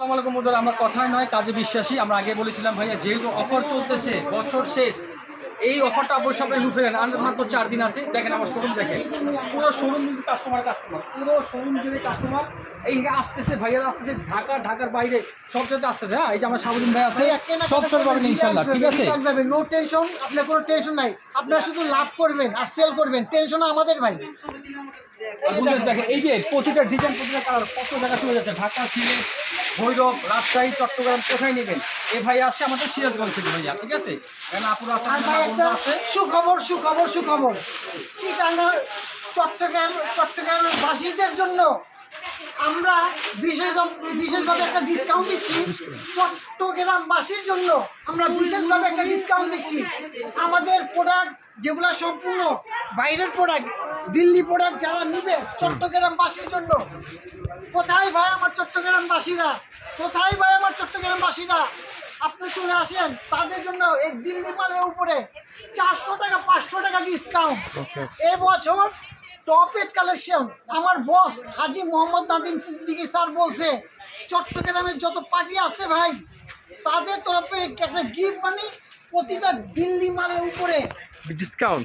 আসসালামু আলাইকুম বন্ধুরা, আমরা কথায় নয় কাজে বিশ্বাসী। আমরা আগে বলেছিলাম ভাইয়া, যেহেতু অফার চলতেছে বছর শেষ, এই অফারটা অবশ্যই আপনি লুফে নেন। আর মাত্র 4 দিন আছে। দেখেন আমার শোরুম, দেখেন পুরো শোরুম কিন্তু কাস্টমার পুরো শোরুম যদি কাস্টমার এই আসতেছে, ভাইয়ারা আসতেছে ঢাকার বাইরে সব জায়গায় আসতেছে। হ্যাঁ, এই যে আমার সাবুদ্দিন ভাই আছে, সব পাবেন ইনশাল্লাহ। ঠিক আছে, নো টেনশন, আপনার কোনো টেনশন নাই। আপনারা শুধু লাভ করবেন আর সেল করবেন, টেনশন আমাদের ভাই। দেখেন এই যে প্রতিটা ডিজাইন, প্রতিটা কালার কত জায়গা চলে যাচ্ছে। ঢাকা, সিলেট, ভৈরব, রাজশাহী, চট্টগ্রাম, কোথায় নেবেন? এই ভাই আসছে আমাদের সিরাজগঞ্জ থেকে ভাইয়া। ঠিক আছে, আপুরা আছে। সুখবর চিটাগাং, চট্টগ্রামের বাসীদের জন্য আমরা বিশেষভাবে একটা ডিসকাউন্ট দিচ্ছি। চট্টগ্রামবাসীর জন্য আমরা বিশেষভাবে একটা ডিসকাউন্ট দিচ্ছি। আমাদের প্রোডাক্ট যেগুলো সম্পূর্ণ বাইরের প্রোডাক্ট, দিল্লি প্রোডাক্ট যারা নিবে চট্টগ্রামবাসীর জন্য, কোথায় ভাই আমার চট্টগ্রামবাসীরা, আপনি চলে আসেন তাদের জন্য। এই দিল্লি মালের উপরে 400 টাকা 500 টাকা ডিসকাউন্ট। এবছর টপের কালেকশন আমার বস হাজি মোহাম্মদ নাদিম সিদ্দিকী স্যার বলছে, চট্টগ্রামের যত পার্টি আছে ভাই, তাদের তরফে একটা গিফট মানে প্রতিটা দিল্লি মালের উপরে ডিসকাউন্ট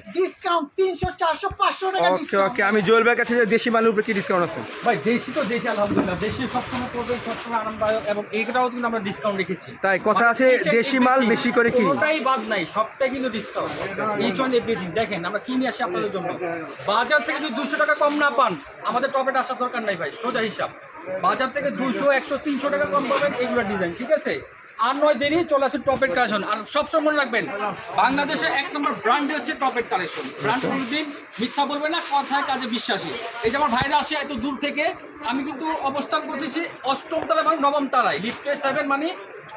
300 400 500 টাকা ডিসকাউন্ট। ওকে, আমি জুয়েল ভাইয়ের কাছে যে দেশি মালের উপরে কি ডিসকাউন্ট আছে? ভাই দেশি তো দেশি, আলহামদুলিল্লাহ দেশি সবসময় করবেন, সবসময় আরামদায়ক, এবং এইটাও কিন্তু আমরা ডিসকাউন্ট রেখেছি। তাই কথা আছে, দেশি মাল বেশি করে কিনি, কোনোটাই বাদ নাই, সবটাই কিন্তু ডিসকাউন্ট। ইচ ওয়ান এভরিথিং দেখেন আমরা কিনে আসি আপনাদের জন্য। বাজার থেকে যদি 200 টাকা কম না পান, আমাদের টপেট আসার দরকার নাই ভাই, সোজা হিসাব। বাজার থেকে 200 100 300 টাকা কম পাবেন এইগুলো ডিজাইন। ঠিক আছে, আর নয় দেরি, চলে আসে টপেট কালেকশন। আর সবসময় মনে রাখবেন, বাংলাদেশের 1 নম্বর ব্র্যান্ড হচ্ছে টপেট কালেকশন। ব্র্যান্ড কোনোদিন মিথ্যা বলবে না, কথায় কাজে বিশ্বাসী। এই যে আমার ভাইরা আসে এত দূর থেকে, আমি কিন্তু অবস্থান করতেছি 8ম তলায় মানে 9ম তলায়, লিফট 7 মানে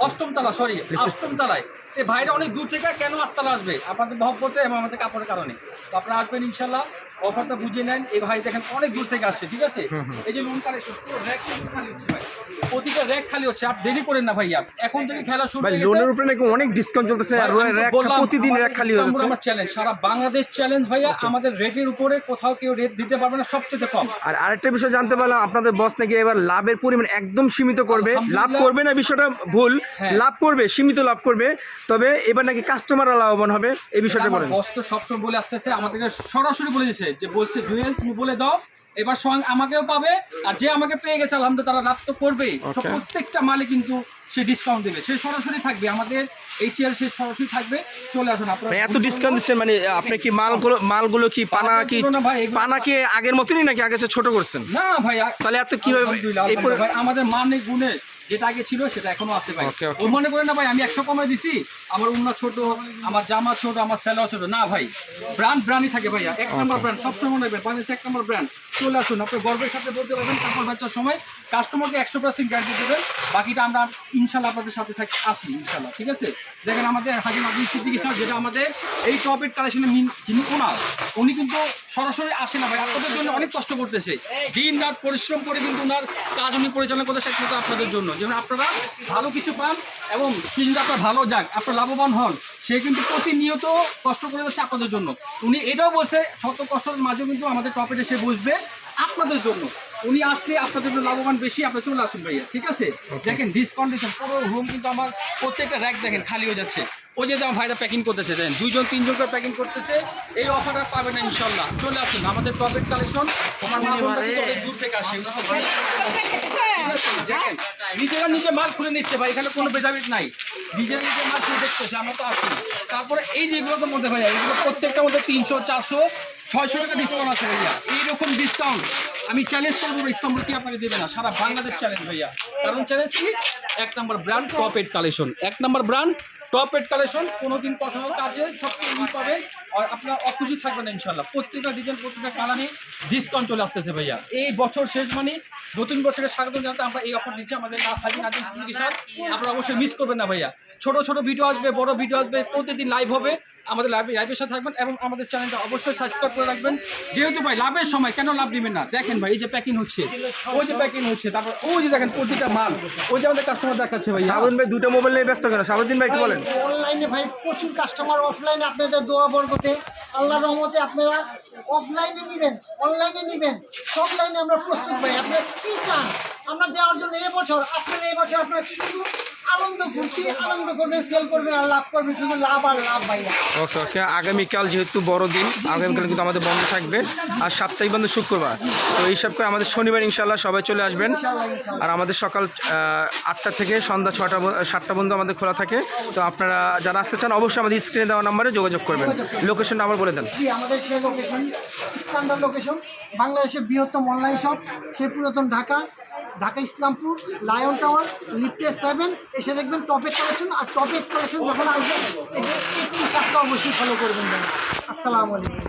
8ম তলা, সরি 8ম তলায়। এই ভাইরা অনেক দূর থেকে কেন 8 তলা আসবে? আপনাদের মহব্বতে এবং আমাদের কাপড়ের কারণে। তো আপনারা আসবেন ইনশাল্লাহ, অফারটা বুঝিয়ে নেন। এই ভাই দেখেন অনেক দূর থেকে আসছে। ঠিক আছে, এই যে লোন কালেকশন পুরো র্যাক খালি হচ্ছে ভাই, প্রতিটা র্যাক খালি হচ্ছে। আর দেরি করেন না ভাইয়া, এখন থেকে খেলা শুরু হয়ে গেছে। লোনের উপরে নাকি অনেক ডিসকাউন্ট চলতেছে, আর র্যাক প্রতিদিন র্যাক খালি হচ্ছে। আমার চ্যালেঞ্জ, সারা বাংলাদেশ চ্যালেঞ্জ ভাইয়া, আমাদের রেটের উপরে কোথাও কেউ রেট দিতে পারবে না, সবচেয়ে কম। আর আরেকটা বিষয় জানতে পারলাম, আপনাদের বস নাকি এবার লাভের পরিমাণ একদম সীমিত করবে। লাভ করবে না বিষয়টা ভুল, লাভ করবে, সীমিত লাভ করবে, তবে এবার নাকি কাস্টমাররা লাভবান হবে। এই বিষয়টা বলেন। বস তো সবসময় বলে আসতেছে, আমাদেরকে সরাসরি বলে দিয়েছে যে, বলছে জুয়েল তুমি বলে দাও, এবার সঙ্গে আমাকেও পাবে, আর যে আমাকে পেয়ে গেছে আলহামদুলিল্লাহ তারা লাভ তো করবেই। প্রত্যেকটা মালে কিন্তু সে ডিসকাউন্ট দেবে, সে সরাসরি থাকবে আমাদের এই চেয়ার, সে সরাসরি থাকবে। চলে আসুন আপনারা। এত ডিসকাউন্ট দিচ্ছেন মানে আপনি কি মালগুলো কি পানা কি আগের মতনই নাকি আগে ছোট করছেন? না ভাই, তাহলে এত কিভাবে? ভাই আমাদের মানে গুণে যেটা আগে ছিল সেটা এখনো আছে ভাই। ও মনে করে না ভাই আমি 100 কমাই দিছি, আমার উন্না ছোট, আমার জামা ছোট, আমার সেলাও ছোট। না ভাই, ব্র্যান্ডই থাকে ভাইয়া, 1 নম্বর ব্র্যান্ড। সবসময় মনে রাখবেন, বাংলাদেশে 1 নম্বর ব্র্যান্ড। চলে আসুন, আপনি গর্বের সাথে বলতে পারবেন। কাপড় বাচ্চার সময় কাস্টমারকে 100% গ্যারান্টি দেবেন, বাকিটা আমরা ইনশাল্লাহ আপনাদের সাথে আছি ইনশাল্লাহ। ঠিক আছে, দেখেন আমাদের হাজি নাদিম সিদ্দিকী স্যার, যেটা আমাদের এই টপেট কালেকশনের যিনি ওনার, উনি কিন্তু সরাসরি আসে না ভাই, আপনাদের জন্য অনেক কষ্ট করতেছে, দিন রাত পরিশ্রম করে কিন্তু ওনার কাজ উনি পরিচালনা করতেছে একমাত্র আপনাদের জন্য, যেন আপনারা ভালো কিছু পান এবং সিজনটা আপনার ভালো যাক, আপনার লাভবান হন। সে কিন্তু প্রতিনিয়ত কষ্ট করে যাচ্ছে আপনাদের জন্য। উনি এটাও বলছে, শত কষ্টের মাঝেও কিন্তু আমাদের টপেটে সে বসবে আপনাদের জন্য। উনি আসলে আপনাদের জন্য লাভবান বেশি। আপনি চলে আসুন ভাইয়া। ঠিক আছে, দেখেন ডিসকন্ডিশন পুরো রুম কিন্তু আমার প্রত্যেকটা র্যাক দেখেন খালি হয়ে যাচ্ছে। ওই যে আমার ভাইরা প্যাকিং করতেছে, দেখেন 2জন 3জন করে প্যাকিং করতেছে। এই অফারটা পাবেন না ইনশাল্লাহ। চলে আসুন আমাদের টপেট কালেকশন। আমার দূর থেকে আসে, দেখেন নিজেরা নিজে মাল খুলে নিচ্ছে ভাই, এখানে কোনো ভেজাল নাই, নিজেরা নিজে মাল খুলে দেখতেছে। আমরা তো আসি। তারপরে এই যেগুলোর মধ্যে ভাইয়া, এগুলো প্রত্যেকটার মধ্যে 300 400 600 টাকা ডিসকাউন্ট আছে ভাইয়া। এইরকম ডিসকাউন্ট আমি চ্যালেঞ্জ করবো, ইস্তাম্বুল কি আপনাকে দেবে না, সারা বাংলাদেশ চ্যালেঞ্জ ভাইয়া। কারণ চ্যালেঞ্জ কি, 1 নম্বর ব্র্যান্ড টপেট কালেকশন, 1 নম্বর ব্র্যান্ড টপেট কালেকশন। কোনোদিন কোথাও কাজে সব কিছু পাবেন, আর আপনার অখুশি থাকবেন না ইনশাল্লাহ। প্রত্যেকটা ডিজাইন, প্রত্যেকটা কালারে ডিসকাউন্ট চলে আসতেছে ভাইয়া। এই বছর শেষ মানে নতুন বছরের স্বাগত জানাতে আমরা এই অফার দিচ্ছি আমাদের হাজি নাদিম সিদ্দিকী স্যার। আপনারা অবশ্যই মিস করবেন না ভাইয়া। ছোট ছোট ভিডিও আসবে, বড় ভিডিও আসবে, প্রতিদিন লাইভ হবে। আমাদের লাইভের সাথে থাকবেন এবং আমাদের চ্যানেলটা অবশ্যই সাবস্ক্রাইব করে রাখবেন। যেহেতু ভাই লাভের সময় কেন লাভ নেবেন না? দেখেন ভাই, এই যে প্যাকিং হচ্ছে, ওই যে প্যাকিং হচ্ছে, তারপর ওই যে দেখেন প্রতিটা মাল, ওই যে আমাদের কাস্টমার দেখাচ্ছে ভাই। সাবুদ্দিন ভাই দুটো মোবাইল নিয়ে ব্যস্ত কেন? সাবুদ্দিন ভাই কি বলেন? অনলাইনে ভাই প্রচুর কাস্টমার, অফলাইনে আপনাদের দোয়া বরকতে আল্লাহর রহমতে আপনারা অফলাইনে নেবেন, অনলাইনে নেবেন, সব লাইনে আমরা প্রস্তুত ভাই। আপনারা কি চান আমরা দেওয়ার জন্য এবছর আপনার শুধু আনন্দ ফুর্তি আনন্দ করবেন, সেল করবেন আর লাভ করবেন, শুধু লাভ আর লাভ ভাইয়া। ওকে ওকে, আগামীকাল যেহেতু বড়দিন, আগামীকাল কিন্তু আমাদের বন্ধ থাকবে, আর সাপ্তাহিক বন্ধ শুক্রবার, তো এই সব করে আমাদের শনিবার ইনশাল্লাহ সবাই চলে আসবেন। আর আমাদের সকাল 8টা থেকে সন্ধ্যা 7টা পর্যন্ত আমাদের খোলা থাকে। তো আপনারা যারা আসতে চান অবশ্যই আমাদের স্ক্রিনে দেওয়া নাম্বারে যোগাযোগ করবেন। লোকেশনটা আবার বলে দেন। জি, আমাদের সেই লোকেশন স্ট্যান্ডার্ড লোকেশন, বাংলাদেশের বৃহত্তম অনলাইন শপ, সেই পুরাতন ঢাকা ইসলামপুর, লায়ন টাওয়ার, লিফটের 7 এসে দেখবেন টপের কালেকশন। আর টপের কালেকশন যখন আসবেন এই 3 অবশ্যই ফলো করবেন। আসসালামু আলাইকুম।